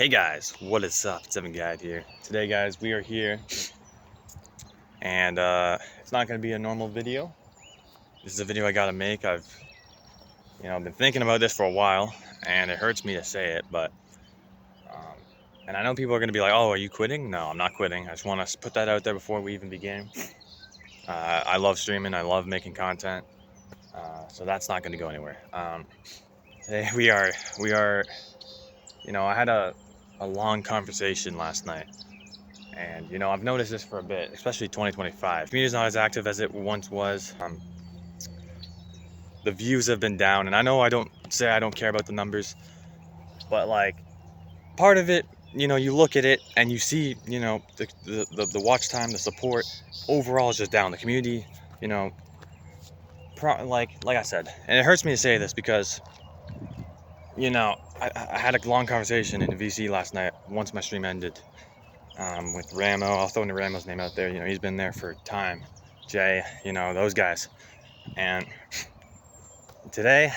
Hey guys, what is up? It's Evan Guide here. Today guys, we are here and it's not going to be a normal video. This is a video I got to make. I've been thinking about this for a while and it hurts me to say it, but um, and I know people are going to be like, "Oh, are you quitting?" No, I'm not quitting. I just want to put that out there before we even begin. I love streaming. I love making content. So that's not going to go anywhere. Today we are I had a long conversation last night. And I've noticed this for a bit, especially 2025. Community is not as active as it once was. The views have been down, and I know I don't care about the numbers, but like part of it, you look at it and you see, the watch time, the support overall is just down. The community, like I said, and it hurts me to say this because, I had a long conversation in the VC last night once my stream ended. With Ramo, I'll throw in Ramo's name out there. He's been there for time. Jay, those guys. And today,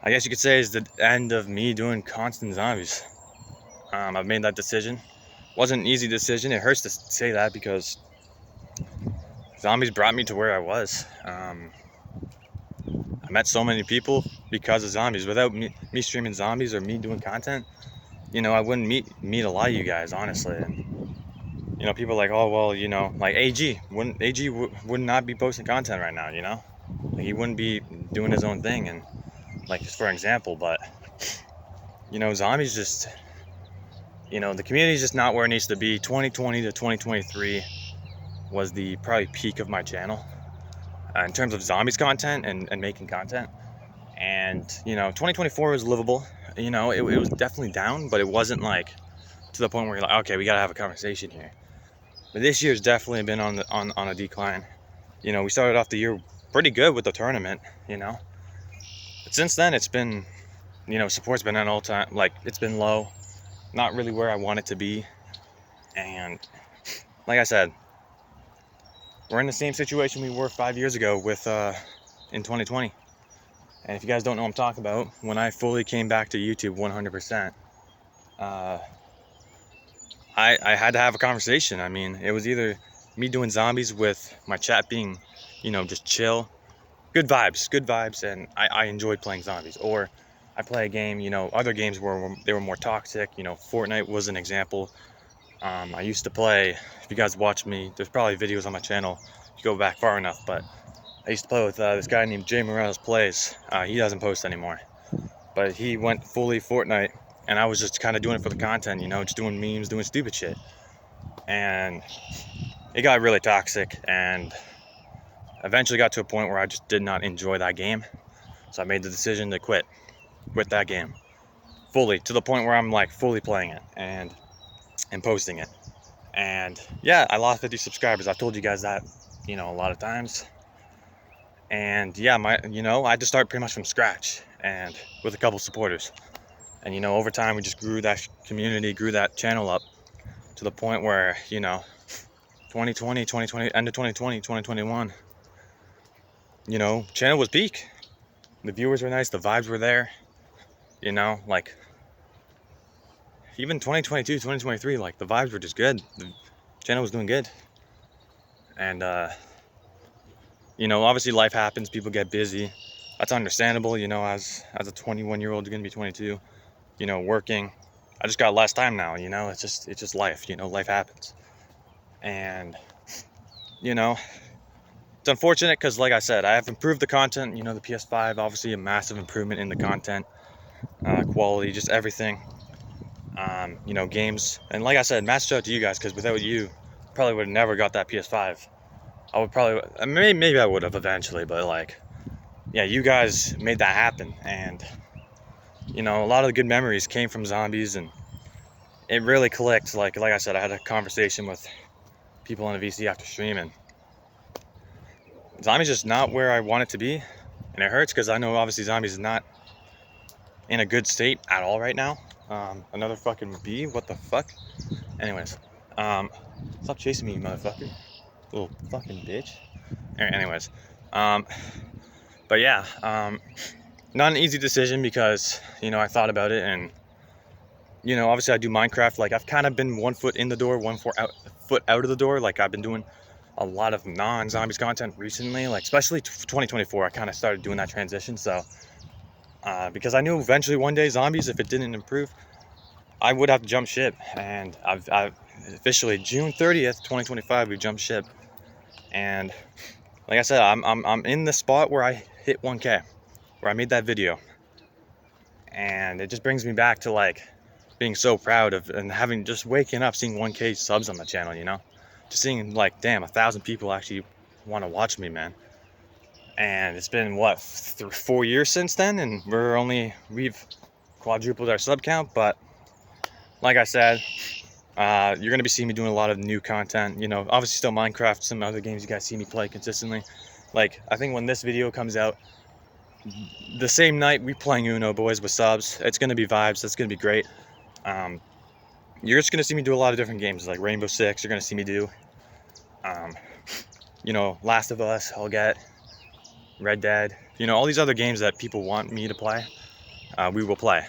I guess you could say, is the end of me doing constant zombies. I've made that decision. Wasn't an easy decision. It hurts to say that because zombies brought me to where I was. I met so many people because of zombies. Without me streaming zombies or me doing content, I wouldn't meet a lot of you guys, honestly. And people are like, oh well, like AG would not be posting content right now. Like, he wouldn't be doing his own thing, and like, just for example. But zombies just, the community is just not where it needs to be. 2020 to 2023 was the probably peak of my channel in terms of zombies content and making content. And 2024 was livable. It was definitely down, but it wasn't like to the point where you're like, okay, we gotta have a conversation here. But this year's definitely been on a decline. We started off the year pretty good with the tournament, but since then it's been, support's been at all time, like, it's been low, not really where I want it to be. And like I said, we're in the same situation we were 5 years ago with in 2020. And if you guys don't know what I'm talking about, when I fully came back to YouTube 100%, I had to have a conversation. I mean, it was either me doing zombies with my chat being, just chill, good vibes, and I enjoyed playing zombies. Or I play a game, other games where they were more toxic. Fortnite was an example. I used to play, if you guys watch me, there's probably videos on my channel if you go back far enough, but I used to play with this guy named Jay Morales Plays. He doesn't post anymore, but he went fully Fortnite, and I was just kind of doing it for the content, just doing memes, doing stupid shit. And it got really toxic, and eventually got to a point where I just did not enjoy that game. So I made the decision to quit that game fully, to the point where I'm like fully playing it and posting it. And yeah, I lost 50 subscribers. I've told you guys that, a lot of times. And yeah, I had to start pretty much from scratch and with a couple supporters. And over time we just grew that community, grew that channel up to the point where, 2020, end of 2020, 2021, channel was peak. The viewers were nice, the vibes were there, like even 2022, 2023, like the vibes were just good. The channel was doing good. And obviously life happens, people get busy. That's understandable, as a 21-year-old, gonna be 22, working. I just got less time now, it's just life, life happens. And it's unfortunate because, like I said, I have improved the content. The PS5, obviously a massive improvement in the content quality, just everything. Games, and like I said, massive shout out to you guys, because without you, probably would have never got that PS5. I would probably, maybe I would have eventually, but like, yeah, you guys made that happen. And a lot of the good memories came from zombies, and it really clicked. Like I said, I had a conversation with people in a VC after streaming. Zombies just not where I want it to be, and it hurts because I know obviously zombies is not in a good state at all right now. Another fucking bee, what the fuck? Anyways, stop chasing me, you motherfucker, little fucking bitch. Anyways, but yeah, not an easy decision because I thought about it, and you know, obviously I do Minecraft. Like I've kind of been 1 foot in the door, 1 foot out of the door. Like I've been doing a lot of non-zombies content recently, like especially 2024. I kind of started doing that transition. So because I knew eventually one day zombies, if it didn't improve, I would have to jump ship. And I've officially June 30th, 2025, we jumped ship. And like I said, I'm in the spot where I hit 1K, where I made that video. And it just brings me back to like being so proud of, and having just waking up seeing 1K subs on the channel, you know, just seeing like, damn, 1,000 people actually want to watch me, man. And it's been what, 4 years since then, and we've quadrupled our sub count. But like I said, you're gonna be seeing me doing a lot of new content, you know, obviously still Minecraft, some other games you guys see me play consistently. Like I think when this video comes out, the same night we playing Uno, boys, with subs. It's gonna be vibes. That's gonna be great. You're just gonna see me do a lot of different games, like Rainbow Six. You're gonna see me do, you know, Last of Us. I'll get Red Dead. You know, all these other games that people want me to play, we will play.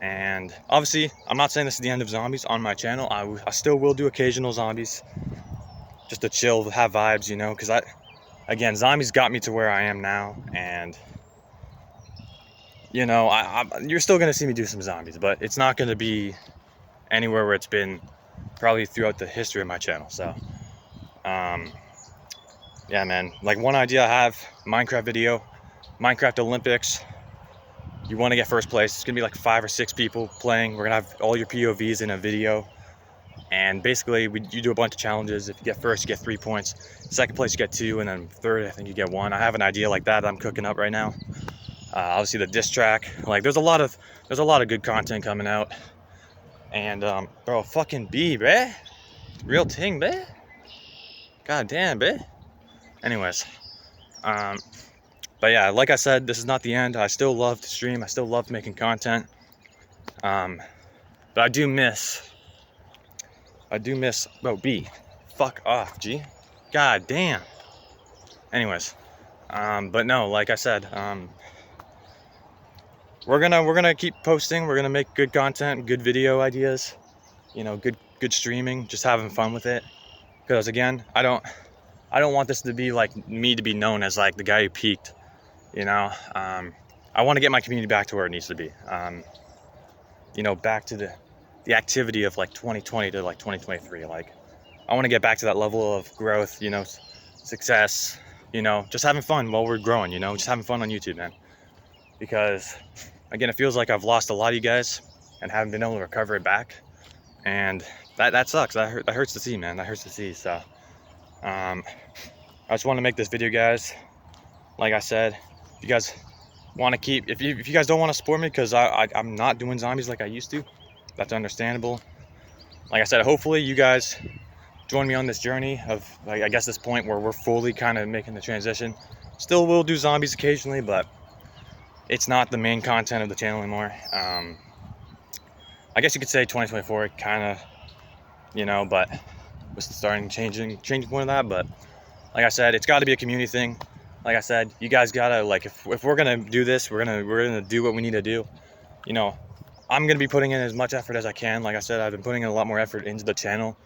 And obviously, I'm not saying this is the end of zombies on my channel. I still will do occasional zombies, just to chill, have vibes, you know, because again, zombies got me to where I am now, and you know, you're still gonna see me do some zombies, but it's not gonna be anywhere where it's been probably throughout the history of my channel. So yeah, man, like one idea I have, Minecraft video, Minecraft Olympics. You want to get first place. It's gonna be like 5 or 6 people playing. We're gonna have all your POVs in a video, and basically you do a bunch of challenges. If you get first, you get 3 points. Second place, you get 2, and then third, I think you get 1. I have an idea like that I'm cooking up right now. Obviously the diss track, like there's a lot of good content coming out. And bro, fucking B, bruh, real ting, bruh, god damn, bruh. Anyways, but yeah, like I said, this is not the end. I still love to stream, I still love making content, but I do miss, bro, B, fuck off, G, god damn. Anyways, but no, like I said, we're gonna keep posting. We're gonna make good content, good video ideas, you know, good streaming, just having fun with it. Because again, I don't want this to be like me to be known as like the guy who peaked, you know. I want to get my community back to where it needs to be, you know, back to the activity of like 2020 to like 2023. Like I want to get back to that level of growth, you know, success, you know, just having fun while we're growing, you know, just having fun on YouTube, man. Because again, it feels like I've lost a lot of you guys and haven't been able to recover it back, and that sucks. That hurts to see, man. That hurts to see. So I just want to make this video, guys. Like I said, if you guys want to keep, if you guys don't want to support me because I'm not doing zombies like I used to, that's understandable. Like I said, hopefully you guys join me on this journey of, like, I guess this point where we're fully kind of making the transition. Still will do zombies occasionally, but it's not the main content of the channel anymore. I guess you could say 2024 kind of, you know, but was starting changing point of that. But like I said, it's got to be a community thing. Like I said, you guys gotta, like, if we're gonna do this, we're gonna do what we need to do. You know, I'm gonna be putting in as much effort as I can. Like I said, I've been putting in a lot more effort into the channel,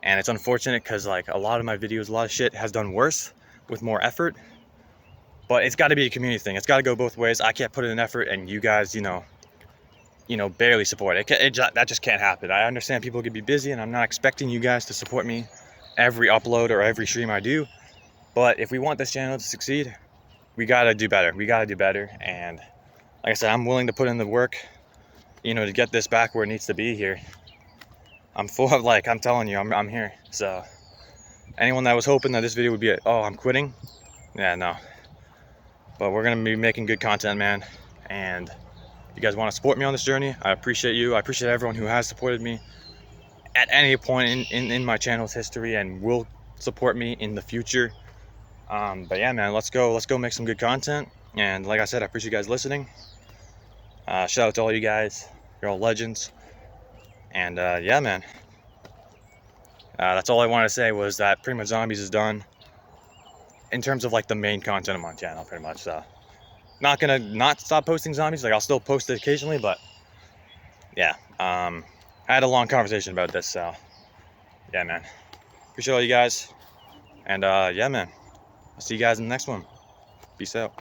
and it's unfortunate because like a lot of my videos, a lot of shit has done worse with more effort. But it's got to be a community thing. It's got to go both ways. I can't put in an effort and you guys, you know, barely support it. That just can't happen. I understand people could be busy, and I'm not expecting you guys to support me every upload or every stream I do. But if we want this channel to succeed, we got to do better. We got to do better. And like I said, I'm willing to put in the work, you know, to get this back where it needs to be here. I'm full of, like, I'm telling you, I'm here. So anyone that was hoping that this video would be oh, I'm quitting. Yeah, no. But we're gonna be making good content, man. And if you guys want to support me on this journey, I appreciate you. I appreciate everyone who has supported me at any point in my channel's history and will support me in the future. But yeah, man, let's go make some good content. And like I said, I appreciate you guys listening. Shout out to all you guys. You're all legends. And yeah, man, that's all I wanted to say, was that pretty much zombies is done in terms of like the main content of my channel, pretty much. So not gonna not stop posting zombies. Like, I'll still post it occasionally, but yeah, I had a long conversation about this, so yeah, man. Appreciate all you guys, and yeah, man. I'll see you guys in the next one. Peace out.